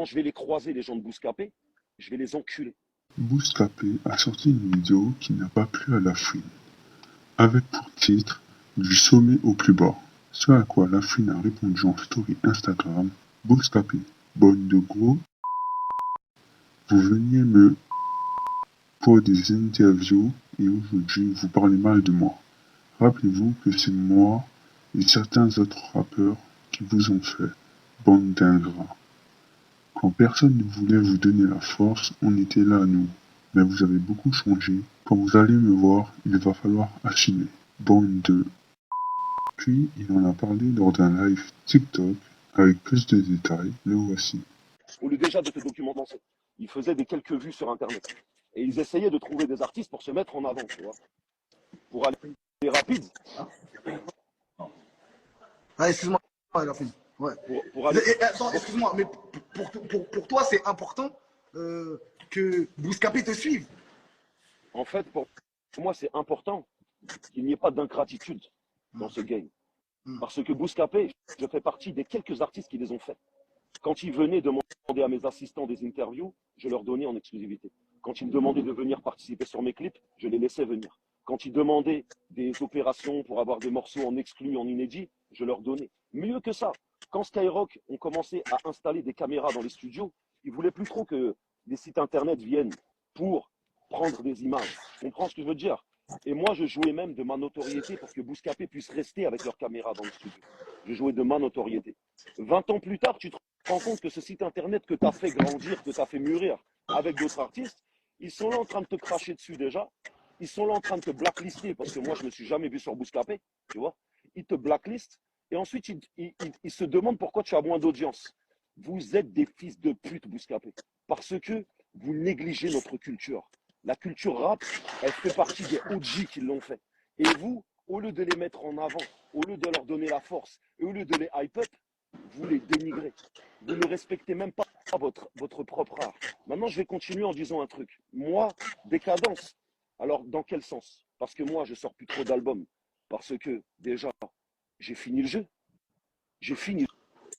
je vais les croiser, les gens de Bouscapé, je vais les enculer. Bouscapé a sorti une vidéo qui n'a pas plu à Lafouine, avec pour titre Du sommet au plus bas. Ce à quoi Lafouine a répondu en story Instagram: Bouscapé, bonne de gros, vous veniez me pour des interviews et aujourd'hui vous parlez mal de moi. Rappelez-vous que c'est moi et certains autres rappeurs qui vous ont fait, bande d'ingrats. Quand personne ne voulait vous donner la force, on était là nous. Mais vous avez beaucoup changé. Quand vous allez me voir, il va falloir assumer. Bande de... Puis il en a parlé lors d'un live TikTok avec plus de détails. Le voici. Au lieu déjà de te documenter, ils faisaient des quelques vues sur Internet. Et ils essayaient de trouver des artistes pour se mettre en avant, tu vois. Pour aller rapide. Ah, excuse-moi, Lafouine. Ouais. Pour aller... Attends, excuse-moi, mais pour toi, c'est important que Bouscapé te suive. En fait, pour moi, c'est important qu'il n'y ait pas d'ingratitude dans ce game. Parce que Bouscapé, je fais partie des quelques artistes qui les ont faits. Quand ils venaient demander à mes assistants des interviews, je leur donnais en exclusivité. Quand ils me demandaient de venir participer sur mes clips, je les laissais venir. Quand ils demandaient des opérations pour avoir des morceaux en exclu, en inédit, je leur donnais. Mieux que ça, quand Skyrock ont commencé à installer des caméras dans les studios, ils ne voulaient plus trop que les sites internet viennent pour prendre des images. Tu comprends ce que je veux dire? Et moi, je jouais même de ma notoriété pour que Bouscapé puisse rester avec leurs caméras dans le studio. Je jouais de ma notoriété. 20 ans plus tard, tu te rends compte que ce site internet que tu as fait grandir, que tu as fait mûrir avec d'autres artistes, ils sont là en train de te cracher dessus déjà. Ils sont là en train de te blacklister parce que moi, je ne me suis jamais vu sur Bouscapé, tu vois. Ils te blacklistent et ensuite, ils se demandent pourquoi tu as moins d'audience. Vous êtes des fils de pute, Bouscapé, parce que vous négligez notre culture. La culture rap, elle fait partie des OG qui l'ont fait. Et vous, au lieu de les mettre en avant, au lieu de leur donner la force, et au lieu de les hype up, vous les dénigrez. Vous ne respectez même pas votre propre art. Maintenant, je vais continuer en disant un truc. Moi, décadence. Alors, dans quel sens? Parce que moi, je sors plus trop d'albums. Parce que, déjà, j'ai fini le jeu. J'ai fini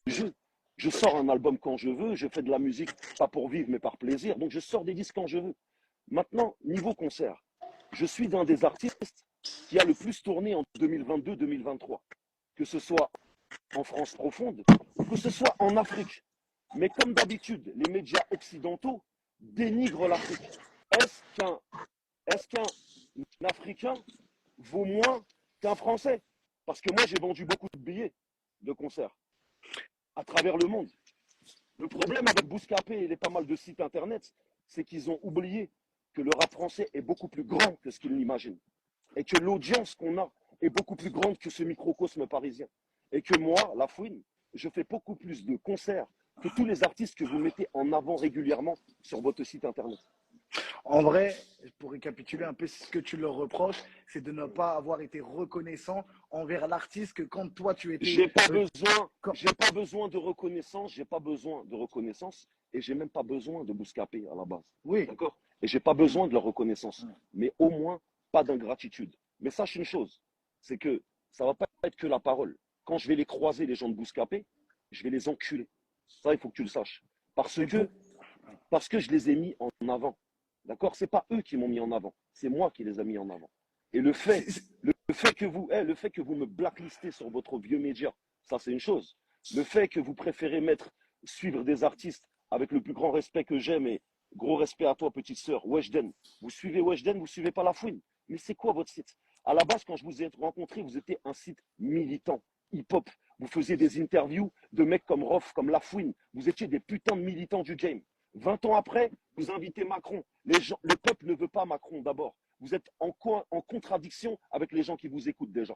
le jeu. Je sors un album quand je veux. Je fais de la musique, pas pour vivre, mais par plaisir. Donc, je sors des disques quand je veux. Maintenant, niveau concert, je suis d'un des artistes qui a le plus tourné en 2022-2023. Que ce soit en France profonde ou que ce soit en Afrique. Mais comme d'habitude, les médias occidentaux dénigrent l'Afrique. Est-ce qu'un Africain vaut moins qu'un Français? Parce que moi, j'ai vendu beaucoup de billets de concert à travers le monde. Le problème avec Bouscapé et les pas mal de sites internet, c'est qu'ils ont oublié que le rap français est beaucoup plus grand que ce qu'ils l'imaginent. Et que l'audience qu'on a est beaucoup plus grande que ce microcosme parisien. Et que moi, Lafouine, je fais beaucoup plus de concerts que tous les artistes que vous mettez en avant régulièrement sur votre site internet. En vrai, pour récapituler un peu ce que tu leur reproches, c'est de ne pas avoir été reconnaissant envers l'artiste que quand toi tu étais. J'ai pas besoin de reconnaissance, j'ai pas besoin de reconnaissance et j'ai même pas besoin de Bouscapé à la base. Oui. D'accord? Et j'ai pas besoin de leur reconnaissance, mais au moins pas d'ingratitude. Mais sache une chose, c'est que ça va pas être que la parole. Quand je vais les croiser, les gens de Bouscapé, je vais les enculer. Ça, il faut que tu le saches. Parce que je les ai mis en avant. D'accord? C'est pas eux qui m'ont mis en avant, c'est moi qui les ai mis en avant. Et le fait que vous me blacklistez sur votre vieux média, ça c'est une chose. Le fait que vous préférez suivre des artistes avec le plus grand respect que j'aime et gros respect à toi, petite sœur, Weshden. Vous suivez Weshden, vous suivez pas Lafouine. Mais c'est quoi votre site? À la base, quand je vous ai rencontré, vous étiez un site militant, hip-hop. Vous faisiez des interviews de mecs comme Rof, comme Lafouine. Vous étiez des putains de militants du game. 20 ans après, vous invitez Macron. Le peuple ne veut pas Macron d'abord. Vous êtes en contradiction avec les gens qui vous écoutent déjà.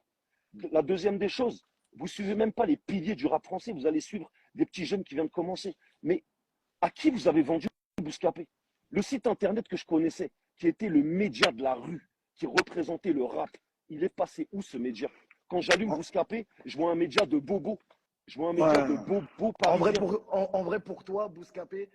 La deuxième des choses, vous ne suivez même pas les piliers du rap français. Vous allez suivre des petits jeunes qui viennent de commencer. Mais à qui vous avez vendu Bouscapé? Le site internet que je connaissais, qui était le média de la rue, qui représentait le rap, il est passé où ce média? Quand j'allume Bouscapé, je vois un média de bobo. Je vois un média de bobo En vrai, parisien. en vrai, pour toi, Bouscapé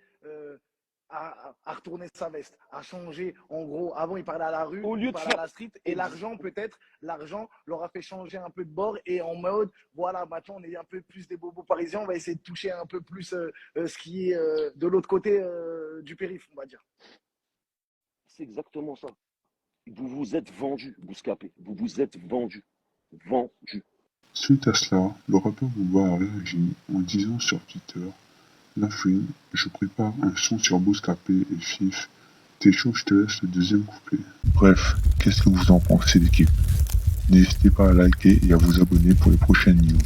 à retourner sa veste, à changer. En gros, avant, il parlait à la rue, Au il lieu de parlait à faire. la street. Et l'argent, peut-être, l'argent leur a fait changer un peu de bord. Et en mode, voilà, maintenant, on est un peu plus des bobos parisiens. On va essayer de toucher un peu plus ce qui est de l'autre côté du périph', on va dire. C'est exactement ça. Vous vous êtes vendu, Bouscapé. Vous vous êtes vendu. Vendu. Suite à cela, le rappeur Booba a réagi en disant sur Twitter: La fouine, je prépare un son sur Bouscapé et Fif. T'es chaud, je te laisse le deuxième couplet. Bref, qu'est-ce que vous en pensez, l'équipe? N'hésitez pas à liker et à vous abonner pour les prochaines news.